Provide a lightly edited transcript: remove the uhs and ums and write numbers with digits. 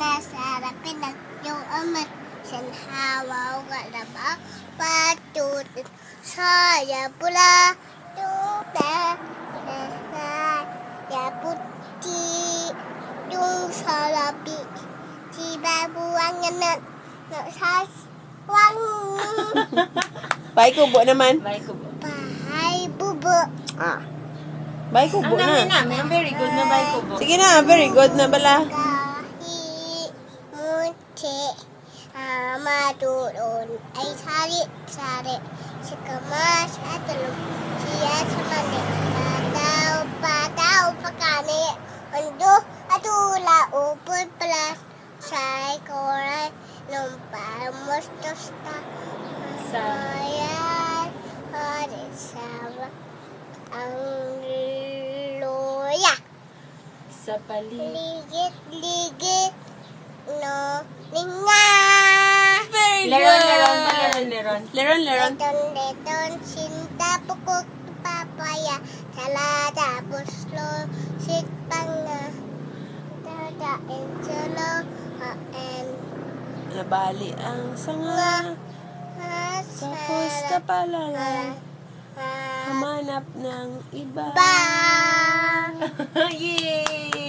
Nasarap pinagyoamat Sanhawa kalabak patut saya pula tuta ya putih yung salapi tiba buangnya nak sas wang Bahay kubo naman. Bahay kubo. bahay bubo Bahay kubo Ang na. namin, ang very good na bahay kubo. Sige na, very good na bala. kahi munti madurun ay sari sikamas at tulog siya sa mani pataw pakani undo atula upod pala say koray lumpar mustosta sayan harit sama ang loya Sa paligid. ligit no ninga Leron. Leron. leton sinta pukuk papaya salada buslo sitpanga dada enjolo and Nabali ang sanga. Tapos kapalaran. Hamanap ng iba. ba Yay!